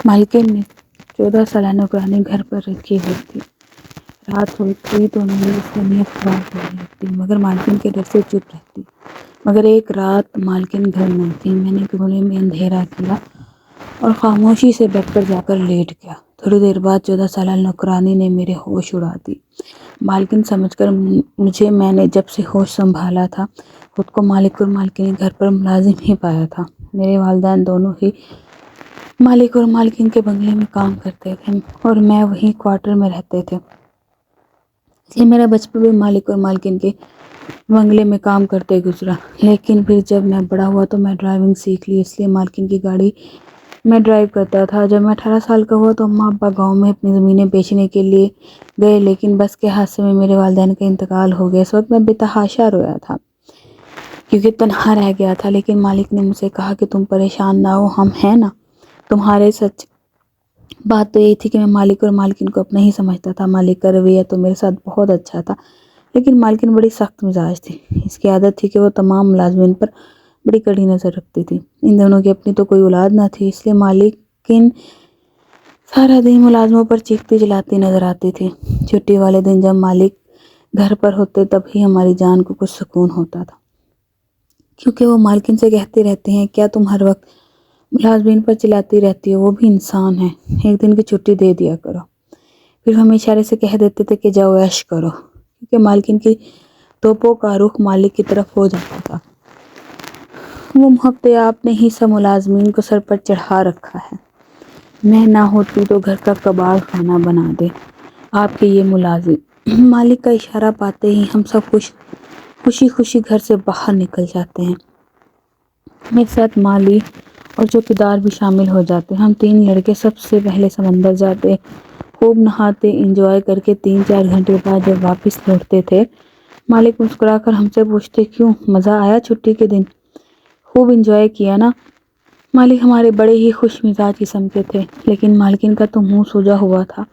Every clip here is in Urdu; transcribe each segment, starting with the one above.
مالکن نے 14 سالہ نوکرانی گھر پر رکھی ہوئی تھی۔ رات ہوتی تو میری اس میں نیت خراب ہونے لگتی، مگر مالکن کے ڈر سے چپ رہتی۔ مگر ایک رات مالکن گھر نہ تھی۔ میں نے کمرے میں اندھیرا کیا اور خاموشی سے بیڈ پر جا کر لیٹ گیا۔ تھوڑی دیر بعد 14 سالہ نوکرانی نے میرے ہوش اڑا دی۔ مالکن سمجھ کر مجھے میں نے جب سے ہوش سنبھالا تھا خود کو مالک اور مالکنی گھر پر ملازم ہی پایا تھا۔ میرے والدین دونوں ہی مالک اور مالکن کے بنگلے میں کام کرتے تھے اور میں وہیں کوارٹر میں رہتے تھے، اس لیے میرا بچپن بھی مالک اور مالکن کے بنگلے میں کام کرتے گزرا۔ لیکن پھر جب میں بڑا ہوا تو میں ڈرائیونگ سیکھ لی، اس لیے مالکن کی گاڑی میں ڈرائیو کرتا تھا۔ جب میں 18 سال کا ہوا تو اماں ابا گاؤں میں اپنی زمینیں بیچنے کے لیے گئے، لیکن بس کے حادثے میں میرے والدین کا انتقال ہو گیا۔ اس وقت میں بے تحاشا رویا تھا کیونکہ تنہا رہ گیا تھا، لیکن مالک نے مجھ سے کہا کہ تم پریشان نہ ہو، ہم ہیں نا تمہارے۔ سچ بات تو یہ تھی کہ میں مالک اور مالکن کو اپنا ہی سمجھتا تھا۔ مالک کا رویہ تو میرے ساتھ بہت اچھا تھا، لیکن مالکن بڑی سخت مزاج تھی۔ اس کی عادت تھی کہ وہ تمام ملازمین پر بڑی کڑی نظر رکھتی تھی۔ ان دونوں کی اپنی تو کوئی اولاد نہ تھی، اس لیے مالکن سارا دن ملازموں پر چیختی چلاتی نظر آتی تھی۔ چھٹی والے دن جب مالک گھر پر ہوتے تب ہی ہماری جان کو کچھ سکون ہوتا تھا، کیونکہ وہ مالکن سے کہتے رہتے ہیں کیا تم ہر وقت ملازمین پر چلاتی رہتی ہو، وہ بھی انسان ہیں، ایک دن کی چھٹی دے دیا کرو۔ پھر ہم اشارے سے کہہ دیتے تھے کہ جاؤ عیش کرو، کیونکہ مالکن کی توپوں کا رخ مالک کی طرف ہو جاتا تھا۔ وہ محبت آپ نے ہی سب ملازمین کو سر پر چڑھا رکھا ہے۔ میں نہ ہوتی تو گھر کا کباڑ خانہ بنا دے آپ کے یہ ملازم۔ مالک کا اشارہ پاتے ہی ہم سب خوشی خوشی گھر سے باہر نکل جاتے ہیں۔ میرے ساتھ مالی اور چوکیدار بھی شامل ہو جاتے۔ ہم 3 لڑکے سب سے پہلے سمندر جاتے، خوب نہاتے، انجوائے کر کے 3-4 گھنٹے بعد جب واپس لوٹتے تھے، مالک مسکرا کر ہم سے پوچھتے کیوں، مزہ آیا چھٹی کے دن، خوب انجوائے کیا نا؟ مالک ہمارے بڑے ہی خوش مزاج قسم کے تھے، لیکن مالکن کا تو منہ سوجا ہوا تھا،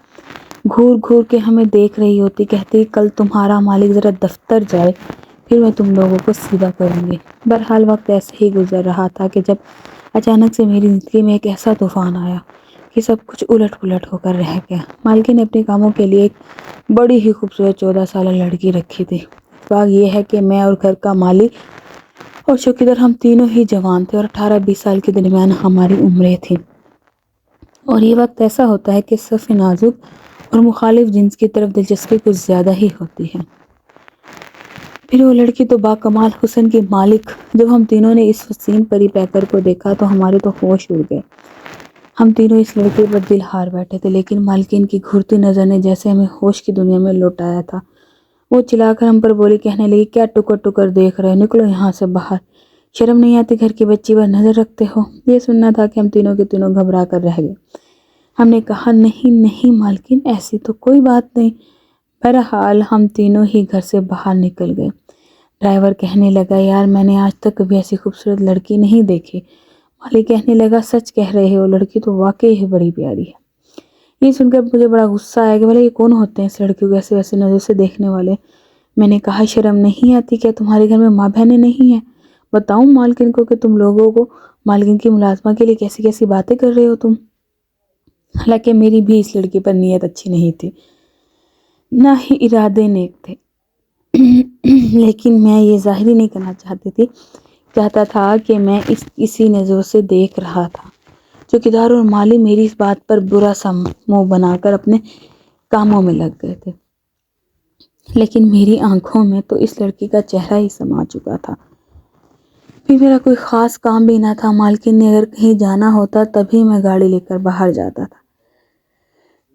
گھور گھور کے ہمیں دیکھ رہی ہوتی، کہتی کل تمہارا مالک ذرا دفتر جائے پھر میں تم لوگوں کو سیدھا کروں گی۔ بہرحال وقت ایسے ہی گزر رہا تھا کہ جب اچانک سے میری زندگی میں ایک ایسا طوفان آیا کہ سب کچھ الٹ پلٹ ہو کر رہ گیا۔ مالکن نے اپنے کاموں کے لیے ایک بڑی ہی خوبصورت 14 سالہ لڑکی رکھی تھی۔ اتفاق یہ ہے کہ میں اور گھر کا مالک اور چوکیدار ہم تینوں ہی جوان تھے اور 18-20 سال کے درمیان ہماری عمریں تھیں، اور یہ وقت ایسا ہوتا ہے کہ صف نازک اور مخالف جنس کی طرف دلچسپی کچھ زیادہ ہی ہوتی ہے۔ پھر وہ لڑکی تو باکمال حسن کی مالک، جب ہم تینوں نے اس حسین پری پیکر کو دیکھا تو ہمارے تو ہوش اڑ گئے۔ ہم تینوں اس لڑکے پر دل ہار بیٹھے تھے، لیکن مالکن کی گھورتی نظر نے جیسے ہمیں ہوش کی دنیا میں لوٹایا تھا۔ وہ چلا کر ہم پر بولی، کہنے لگی کیا ٹکر ٹکر دیکھ رہے، نکلو یہاں سے باہر، شرم نہیں آتی گھر کی بچی پر نظر رکھتے ہو؟ یہ سننا تھا کہ ہم تینوں کے تینوں گھبرا کر رہ گئے۔ ہم نے کہا نہیں نہیں مالکن، ایسی تو کوئی بات نہیں۔ بہرحال ہم تینوں ہی گھر سے باہر نکل گئے۔ ڈرائیور کہنے لگا یار میں نے آج تک کبھی ایسی خوبصورت لڑکی نہیں دیکھی۔ مالک کہنے لگا سچ کہہ رہے ہو، لڑکی تو واقعی ہی بڑی پیاری ہے۔ یہ سن کر مجھے بڑا غصہ آیا کہ بھلا یہ کون ہوتے ہیں اس لڑکی کو ایسے ویسے نظر سے دیکھنے والے۔ میں نے کہا شرم نہیں آتی کیا تمہارے گھر میں ماں بہنیں نہیں ہیں؟ بتاؤں مالکن کو کہ تم لوگوں کو مالکن کی ملازمہ کے لیے کیسی کیسی باتیں کر رہے ہو تم؟ حالانکہ میری بھی اس لڑکی پر نیت اچھی نہیں تھی، نہ ہی ارادے نیک تھے، لیکن میں یہ ظاہر ہی نہیں کرنا چاہتا تھا کہ میں اسی نظروں سے دیکھ رہا تھا۔ چوکیدار اور مالی میری اس بات پر برا سا منہ بنا کر اپنے کاموں میں لگ گئے تھے، لیکن میری آنکھوں میں تو اس لڑکی کا چہرہ ہی سما چکا تھا۔ پھر میرا کوئی خاص کام بھی نہ تھا، مالکن نے اگر کہیں جانا ہوتا تبھی میں گاڑی لے کر باہر جاتا تھا،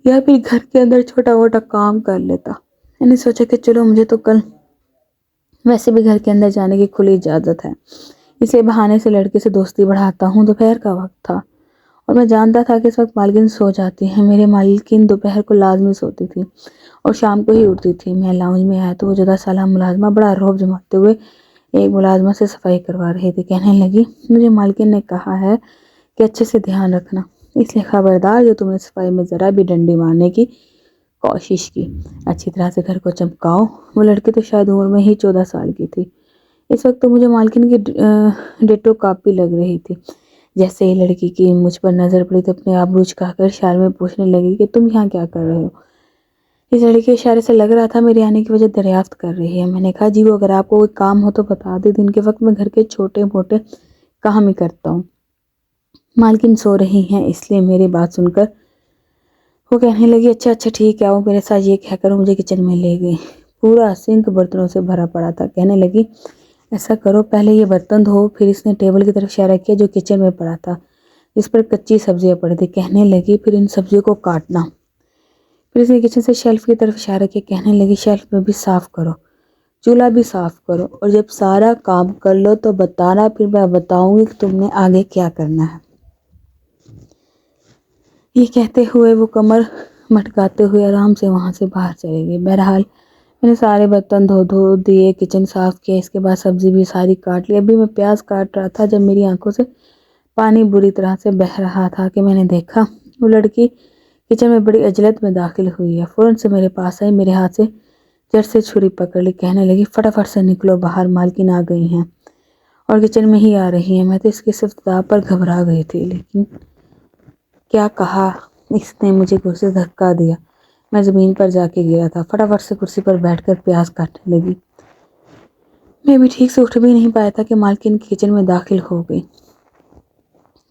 یا پھر گھر کے اندر چھوٹا موٹا کام کر لیتا۔ میں نے سوچا کہ چلو مجھے تو کل ویسے بھی گھر کے اندر جانے کی کھلی اجازت ہے، اسے بہانے سے لڑکے سے دوستی بڑھاتا ہوں۔ دوپہر کا وقت تھا اور میں جانتا تھا کہ اس وقت مالکن سو جاتی ہے۔ میرے مالکن دوپہر کو لازمی سوتی تھی اور شام کو ہی اٹھتی تھی۔ میں لاؤنج میں آیا تو وہ 14 سالہ ملازمہ بڑا رعب جماتے ہوئے ایک ملازمہ سے صفائی کروا رہی تھی۔ کہنے لگی مجھے مالکن نے کہا ہے کہ اچھے سے دھیان رکھنا، اس لیے خبردار جو تم نے صفائی میں ذرا بھی ڈنڈی مارنے کی کوشش کی، اچھی طرح سے گھر کو چمکاؤ۔ وہ لڑکی تو شاید عمر میں ہی 14 سال کی تھی۔ اس وقت تو مجھے مالکن کی ڈیٹو کاپی لگ رہی تھی۔ جیسے ہی لڑکی کی مجھ پر نظر پڑی تو اپنے آپ رجکا کر اشارے میں پوچھنے لگی کہ تم یہاں کیا کر رہے ہو؟ اس لڑکی کے اشارے سے لگ رہا تھا میرے آنے کی وجہ دریافت کر رہی ہے۔ میں نے کہا جی وہ اگر آپ کو کوئی کام ہو تو بتا دے، دن کے وقت میں گھر کے چھوٹے موٹے کام ہی کرتا ہوں۔ مالکن سو رہی ہیں اس لیے میری بات سن کر وہ کہنے لگی اچھا اچھا ٹھیک ہے آؤ میرے ساتھ، یہ کہہ کر وہ مجھے کچن میں لے گئی۔ پورا سنک برتنوں سے بھرا پڑا تھا۔ کہنے لگی ایسا کرو پہلے یہ برتن دھو۔ پھر اس نے ٹیبل کی طرف اشارہ کیا جو کچن میں پڑا تھا، جس پر کچی سبزیاں پڑی تھی۔ کہنے لگی پھر ان سبزیوں کو کاٹنا۔ پھر اس نے کچن سے شیلف کی طرف اشارہ کیا۔ کہنے لگی شیلف میں بھی صاف کرو، چولہا بھی صاف کرو، اور جب سارا کام کر لو تو بتانا، پھر میں بتاؤں گی کہ تم نے آگے کیا کرنا ہے۔ یہ کہتے ہوئے وہ کمر مٹکاتے ہوئے آرام سے وہاں سے باہر چلے گئی۔ بہرحال میں نے سارے برتن دھو دیے، کچن صاف کیا، اس کے بعد سبزی بھی ساری کاٹ لی۔ ابھی میں پیاز کاٹ رہا تھا جب میری آنکھوں سے پانی بری طرح سے بہہ رہا تھا کہ میں نے دیکھا وہ لڑکی کچن میں بڑی عجلت میں داخل ہوئی ہے۔ فوراً سے میرے پاس آئی، میرے ہاتھ سے جڑ سے چھری پکڑ لی۔ کہنے لگی فٹافٹ سے نکلو باہر، مالکن آ گئی ہیں اور کچن میں ہی آ رہی ہیں۔ میں تو اس کی افتتاح پر گھبرا گئی تھی، لیکن کیا کہا اس نے مجھے کرسی سے دھکا دیا۔ میں زمین پر جا کے گرا تھا۔ فٹافٹ سے کرسی پر بیٹھ کر پیاز کاٹنے لگی۔ میں بھی ٹھیک سے اٹھ بھی نہیں پایا تھا کہ مالکن کچن میں داخل ہو گئی۔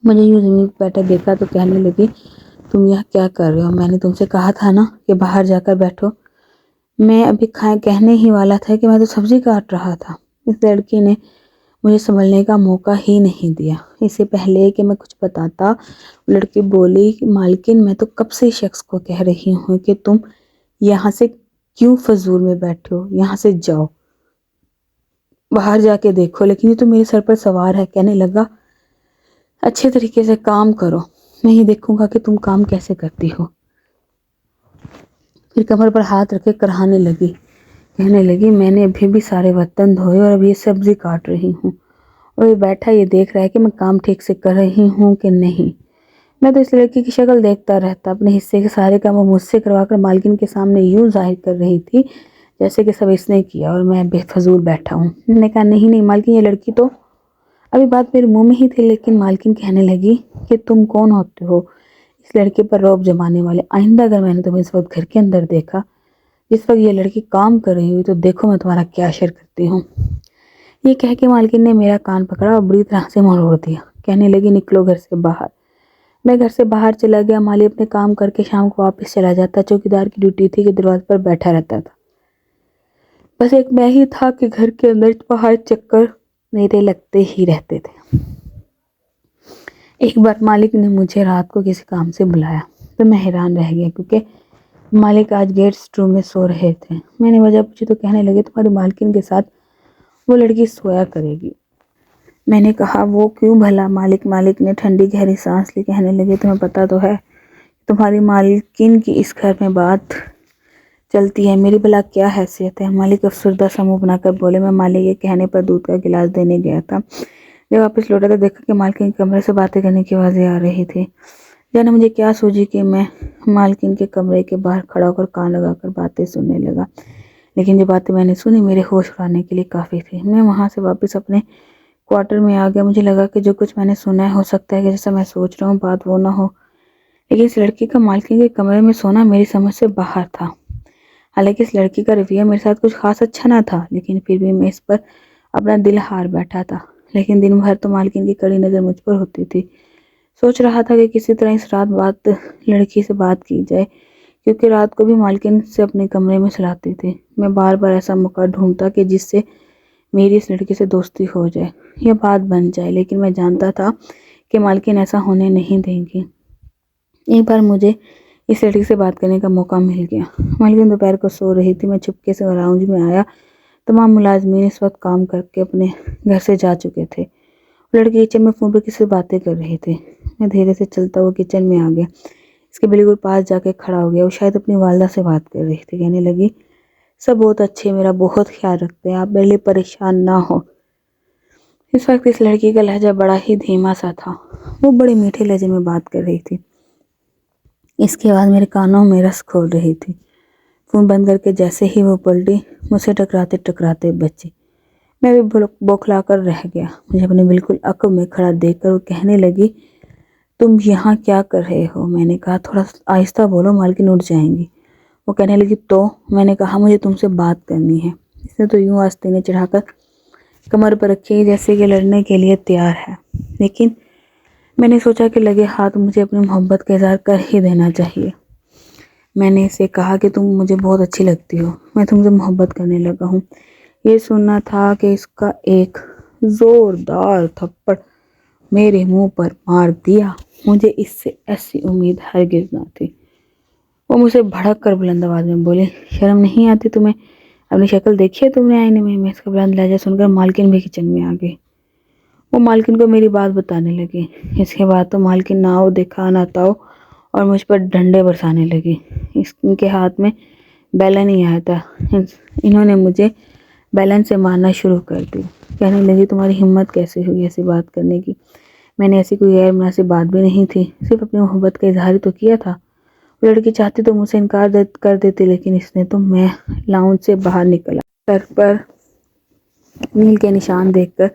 مجھے یوں زمین پر بیٹھا دیکھا تو کہنے لگی تم یہاں کیا کر رہے ہو؟ میں نے تم سے کہا تھا نا کہ باہر جا کر بیٹھو۔ میں ابھی کہنے ہی والا تھا کہ میں تو سبزی کاٹ رہا تھا۔ اس لڑکی نے مجھے سنبھلنے کا موقع ہی نہیں دیا۔ اس سے پہلے کہ میں کچھ بتاتا لڑکی بولی مالکن میں تو کب سے شخص کو کہہ رہی ہوں کہ تم یہاں سے کیوں فضول میں بیٹھے ہو، یہاں سے جاؤ، باہر جا کے دیکھو، لیکن یہ تو میرے سر پر سوار ہے۔ کہنے لگا اچھے طریقے سے کام کرو، میں ہی دیکھوں گا کہ تم کام کیسے کرتی ہو۔ پھر کمر پر ہاتھ رکھے کراہنے لگی۔ کہنے لگی میں نے ابھی بھی سارے برتن دھوئے اور ابھی یہ سبزی کاٹ رہی ہوں، اور یہ بیٹھا یہ دیکھ رہا ہے کہ میں کام ٹھیک سے کر رہی ہوں کہ نہیں۔ میں تو اس لڑکی کی شکل دیکھتا رہتا، اپنے حصے کے سارے کام وہ مجھ سے کروا کر مالکن کے سامنے یوں ظاہر کر رہی تھی جیسے کہ سب اس نے کیا اور میں بے فضول بیٹھا ہوں۔ میں نے کہا نہیں مالکن، یہ لڑکی تو ابھی بات میرے منہ میں ہی تھی، لیکن مالکن کہنے لگی کہ تم کون ہوتے ہو اس لڑکے پر رعب جمانے والے؟ آئندہ اگر میں نے تمہیں اس وقت گھر کے اندر دیکھا جس وقت یہ لڑکی کام کر رہی ہوئی تو دیکھو میں تمہارا کیا اشر کرتی ہوں۔ یہ کہہ کے مالکن نے میرا کان پکڑا اور بری طرح سے مروڑ دیا۔ کہنے لگی نکلو گھر سے باہر۔ میں گھر سے باہر چلا گیا۔ مالی اپنے کام کر کے شام کو واپس چلا جاتا۔ چوکیدار کی ڈیوٹی تھی کہ دروازے پر بیٹھا رہتا تھا۔ بس ایک میں ہی تھا کہ گھر کے اندر باہر چکر میرے لگتے ہی رہتے تھے۔ ایک بار مالک نے مجھے رات کو کسی کام سے بلایا تو میں حیران رہ گیا، کیونکہ مالک آج گیسٹ روم میں سو رہے تھے۔ میں نے وجہ پوچھی تو کہنے لگے تمہاری مالکن کے ساتھ وہ لڑکی سویا کرے گی۔ میں نے کہا وہ کیوں بھلا؟ مالک نے ٹھنڈی گہری سانس لی۔ کہنے لگے تمہیں پتا تو ہے تمہاری مالکن کی اس گھر میں بات چلتی ہے، میری بھلا کیا حیثیت ہے؟ مالک افسردہ سا منہ بنا کر بولے۔ میں مالک کے کہنے پر دودھ کا گلاس دینے گیا تھا۔ جب واپس لوٹا تو دیکھا کہ مالکن کے کمرے سے باتیں کرنے کی آوازیں آ رہی تھی۔ جانے مجھے کیا سوجی کہ میں مالکن کے کمرے کے باہر کھڑا ہو کر کان لگا کر باتیں سننے لگا، لیکن جو باتیں میں نے سنی میرے ہوش اڑانے کے لیے کافی تھی۔ میں وہاں سے واپس اپنے کوارٹر میں آ گیا۔ مجھے لگا کہ جو کچھ میں نے سنا ہے ہو سکتا ہے کہ جیسا میں سوچ رہا ہوں بات وہ نہ ہو، لیکن اس لڑکی کا مالکن کے کمرے میں سونا میری سمجھ سے باہر تھا۔ حالانکہ اس لڑکی کا رویہ میرے ساتھ کچھ خاص اچھا نہ تھا، لیکن پھر بھی میں اس پر اپنا دل ہار بیٹھا تھا۔ لیکن دن بھر تو مالکن کی کڑی نظر مجھ پر ہوتی تھی۔ سوچ رہا تھا کہ کسی طرح اس رات لڑکی سے بات کی جائے، کیونکہ رات کو بھی مالکن سے اپنے کمرے میں سلاتی تھی۔ میں بار بار ایسا موقع ڈھونڈتا کہ جس سے میری اس لڑکی سے دوستی ہو جائے یا بات بن جائے، لیکن میں جانتا تھا کہ مالکن ایسا ہونے نہیں دیں گی۔ ایک بار مجھے اس لڑکی سے بات کرنے کا موقع مل گیا۔ مالکن دوپہر کو سو رہی تھی۔ میں چپکے سے لاؤنج میں آیا۔ تمام ملازمین اس وقت کام کر کے اپنے گھر سے جا چکے تھے۔ لڑکی کچن میں فون پر کسی سے باتیں کر رہی تھی۔ میں دھیرے سے چلتا ہوا کچن میں آ گیا، اس کے بالکل پاس جا کے کھڑا ہو گیا۔ وہ شاید اپنی والدہ سے بات کر رہی تھی۔ کہنے لگی سب بہت اچھے، میرا بہت خیال رکھتے ہیں، آپ میرے لیے پریشان نہ ہو۔ اس وقت اس لڑکی کا لہجہ بڑا ہی دھیما سا تھا۔ وہ بڑے میٹھے لہجے میں بات کر رہی تھی۔ اس کی آواز میرے کانوں میں رس کھول رہی تھی۔ فون بند کر کے جیسے ہی وہ پلٹی، مجھ سے ٹکراتے ٹکراتے بچی۔ میں بھی بوکھلا کر رہ گیا۔ مجھے اپنے بالکل عقب میں کھڑا دیکھ کر وہ کہنے لگی، تم یہاں کیا کر رہے ہو؟ میں نے کہا، تھوڑا آہستہ بولو، مالکن اٹھ جائیں گی۔ وہ کہنے لگی، تو میں نے کہا، مجھے تم سے بات کرنی ہے۔ اس نے تو یوں آستینے چڑھا کر کمر پر رکھی جیسے کہ لڑنے کے لیے تیار ہے، لیکن میں نے سوچا کہ لگے ہاتھ مجھے اپنی محبت کا اظہار کر ہی دینا چاہیے۔ میں نے اسے کہا کہ تم مجھے بہت اچھی لگتی ہو، میں تم سے محبت کرنے لگا ہوں۔ یہ سننا تھا کہ اس کا ایک زوردار تھپڑ میرے منہ پر مار دیا۔ مجھے اس سے ایسی امید ہرگز نہ تھی۔ وہ مجھ سے بھڑک کر بلند آواز میں بولی، شرم نہیں آتی تمہیں؟ اپنی شکل دیکھی ہے تم نے آئینے میں؟ اس کا بلند لہجہ سن کر مالکن بھی کچن میں آ گئی۔ وہ مالکن کو میری بات بتانے لگی۔ اس کے بعد تو مالکن نہ دکھا نہ تاؤ اور مجھ پر ڈنڈے برسانے لگی۔ ان کے ہاتھ میں بیلن ہی آیا تھا، انہوں نے مجھے بیلن سے مارنا شروع کر دی۔ کہنے لگی، تمہاری ہمت کیسے ہوئی ایسی بات کرنے کی؟ میں نے ایسی کوئی غیر مناسب بات بھی نہیں تھی، صرف اپنی محبت کا اظہار تو کیا تھا۔ وہ لڑکی چاہتی تو مجھ سے انکار کر دیتی، لیکن اس نے تو میں لاؤنج سے باہر نکلا۔ سر پر نیل کے نشان دیکھ کر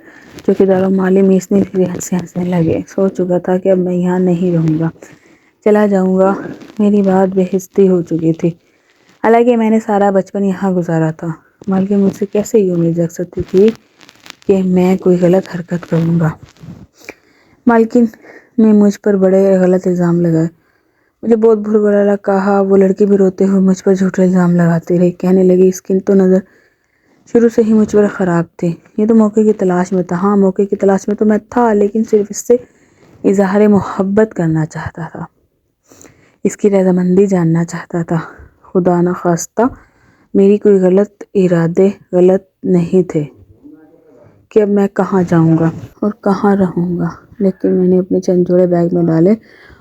چوکیدار اور مالی میسنی ہنسنے لگے۔ سوچ چکا تھا کہ اب میں یہاں نہیں رہوں گا، چلا جاؤں گا۔ میری بات بے عزتی ہو چکی تھی، حالانکہ میں نے سارا بچپن یہاں گزارا تھا۔ مالکن مجھ سے کیسے یہ امید رکھ سکتی تھی کہ میں کوئی غلط حرکت کروں گا؟ مالکن نے مجھ پر بڑے غلط الزام لگائے، مجھے بہت بھلا کہا۔ وہ لڑکی بھی روتے ہوئے مجھ پر جھوٹے الزام لگاتی رہی، کہنے لگی، اس کی تو نظر شروع سے ہی مجھ پر خراب تھی، یہ تو موقع کی تلاش میں تھا۔ ہاں، موقع کی تلاش میں تو میں تھا، لیکن صرف اس سے اظہار محبت کرنا چاہتا تھا، اس کی رضامندی جاننا چاہتا تھا۔ خدا نخواستہ میری کوئی غلط ارادے غلط نہیں تھے کہ اب میں کہاں جاؤں گا اور کہاں رہوں گا، لیکن میں نے اپنے چند جوڑے بیگ میں ڈالے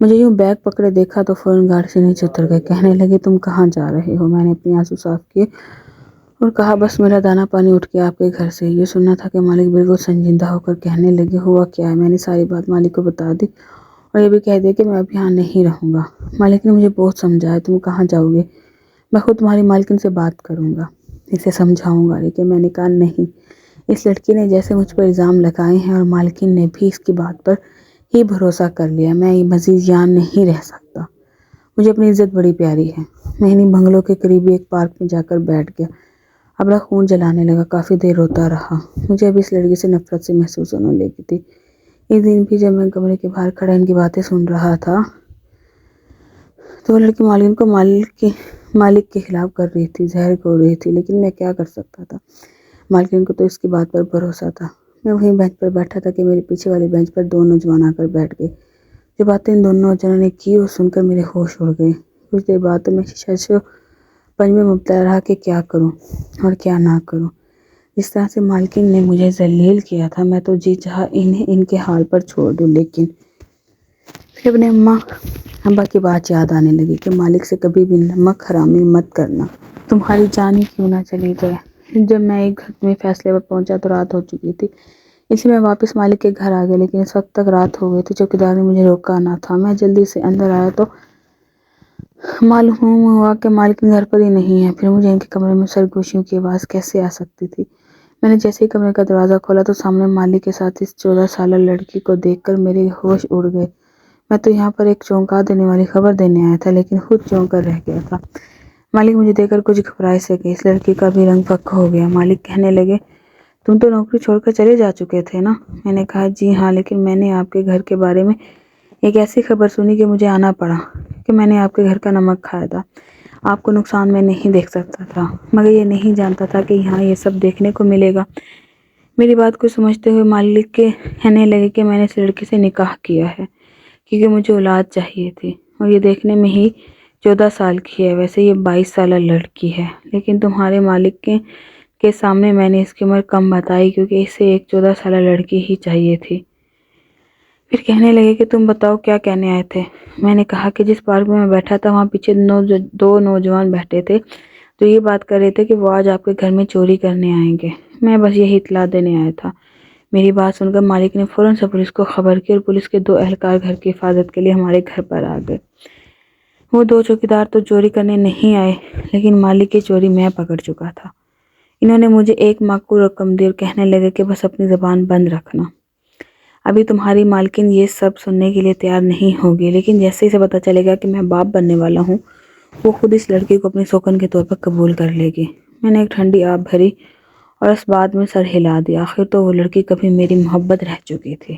مجھے یوں بیگ پکڑے دیکھا تو فوراً گاڑی سے نیچے اتر گئے۔ کہنے لگے، تم کہاں جا رہے ہو؟ میں نے اپنے آنسو صاف کیے اور کہا، بس میرا دانا پانی اٹھ کے آپ کے گھر سے۔ یہ سننا تھا کہ مالک بالکل سنجیدہ ہو کر کہنے لگے، ہوا کیا ہے؟ میں نے ساری بات مالک کو بتا دی اور یہ بھی کہہ دیا کہ میں اب یہاں نہیں رہوں گا۔ مالک نے مجھے بہت سمجھایا، تم کہاں جاؤ گے؟ میں خود تمہاری مالکن سے بات کروں گا، اسے سمجھاؤں گا، لیکن میں نے کہا نہیں، اس لڑکی نے جیسے مجھ پر الزام لگائے ہیں اور مالکن نے بھی اس کی بات پر ہی بھروسہ کر لیا، میں مزید یہاں نہیں رہ سکتا۔ مجھے اپنی عزت بڑی پیاری ہے۔ میں انہی بنگلوں کے قریبی ایک پارک میں جا کر بیٹھ گیا، اپنا خون جلانے لگا، کافی دیر روتا رہا۔ مجھے اب اس لڑکی سے نفرت سے محسوس ہونے لگی تھی۔ اس دن بھی جب میں کمرے کے باہر کھڑا ان کی باتیں سن رہا تھا تو وہ لڑکی مالکن کو مالک کے خلاف کر رہی تھی، زہر گھول رہی تھی، لیکن میں کیا کر سکتا تھا؟ مالکن کو تو اس کی بات پر بھروسہ تھا۔ میں وہیں بینچ پر بیٹھا تھا کہ میرے پیچھے والے بینچ پر دو نوجوان آ کر بیٹھ گئے۔ جو باتیں ان دونوں نوجوانوں نے کی وہ سن کر میرے ہوش اڑ گئے۔ کچھ دیر بعد تو میں شش و پنج میں مبتلا رہا کہ کیا کروں اور کیا نہ کروں۔ جس طرح سے مالکن نے مجھے ذلیل کیا تھا، میں تو جی چاہا انہیں ان کے حال پر چھوڑ دوں، لیکن پھر اپنے ابا کی بات یاد آنے لگی کہ مالک سے کبھی بھی نمک حرامی مت کرنا، تمہاری جان ہی کیوں نہ چلی جائے۔ جب میں ایک حتمی فیصلے پر پہنچا تو رات ہو چکی تھی، اس لیے میں واپس مالک کے گھر آ گیا، لیکن اس وقت تک رات ہو گئی تھی۔ چوکیدار نے مجھے روکا نہ تھا۔ میں جلدی سے اندر آیا تو معلوم ہوا کہ مالکن گھر پر ہی نہیں ہے، پھر مجھے ان کے کمرے میں سرگوشیوں کی آواز کیسے آ سکتی تھی؟ میں نے جیسے ہی کمرے کا دروازہ کھولا تو سامنے مالک کے ساتھ اس 14 سالہ لڑکی کو دیکھ کر میرے ہوش اڑ گئے۔ میں تو یہاں پر ایک چونکا دینے والی خبر دینے آیا تھا، لیکن خود چونک کر رہ گیا تھا۔ مالک مجھے دیکھ کر کچھ گھبرائے سے گئے۔ اس لڑکی کا بھی رنگ پکا ہو گیا۔ مالک کہنے لگے، تم تو نوکری چھوڑ کر چلے جا چکے تھے نا؟ میں نے کہا، جی ہاں، لیکن میں نے آپ کے گھر کے بارے میں ایک ایسی خبر سنی کہ مجھے آنا پڑا، کہ میں نے آپ کے گھر کا نمک کھایا تھا۔ آپ کو نقصان میں نہیں دیکھ سکتا تھا، مگر یہ نہیں جانتا تھا کہ یہاں یہ سب دیکھنے کو ملے گا۔ میری بات کو سمجھتے ہوئے مالک کہنے لگے کہ میں نے اس لڑکی سے نکاح کیا ہے کیونکہ مجھے اولاد چاہیے تھی، اور یہ دیکھنے میں ہی 14 سال کی ہے، ویسے یہ 22 سالہ لڑکی ہے، لیکن تمہارے مالک کے سامنے میں نے اس کی عمر کم بتائی کیونکہ اسے ایک 14 سالہ لڑکی ہی چاہیے تھی۔ پھر کہنے لگے کہ تم بتاؤ کیا کہنے آئے تھے؟ میں نے کہا کہ جس پارک میں بیٹھا تھا وہاں پیچھے دو نوجوان بیٹھے تھے تو یہ بات کر رہے تھے کہ وہ آج آپ کے گھر میں چوری کرنے آئیں گے، میں بس یہی اطلاع دینے آیا تھا۔ میری بات سن کر مالک نے فوراً سے پولیس کو خبر کی اور پولیس کے 2 اہلکار گھر کی حفاظت کے لیے ہمارے گھر پر آ گئے۔ وہ دو چوکیدار تو چوری کرنے نہیں آئے، لیکن مالک کی چوری میں پکڑ چکا تھا۔ انہوں نے مجھے ایک معقول رقم دی اور کہنے لگے کہ بس اپنی زبان بند رکھنا۔ ابھی تمہاری مالکن یہ سب سننے کے لیے تیار نہیں ہوگی، لیکن جیسے اسے پتہ چلے گا کہ میں باپ بننے والا ہوں، وہ خود اس لڑکی کو اپنی سوکن کے طور پر قبول کر لے گی۔ میں نے ایک ٹھنڈی آب بھری اور اس بات میں سر ہلا دیا۔ آخر تو وہ لڑکی کبھی میری محبت رہ چکی تھی۔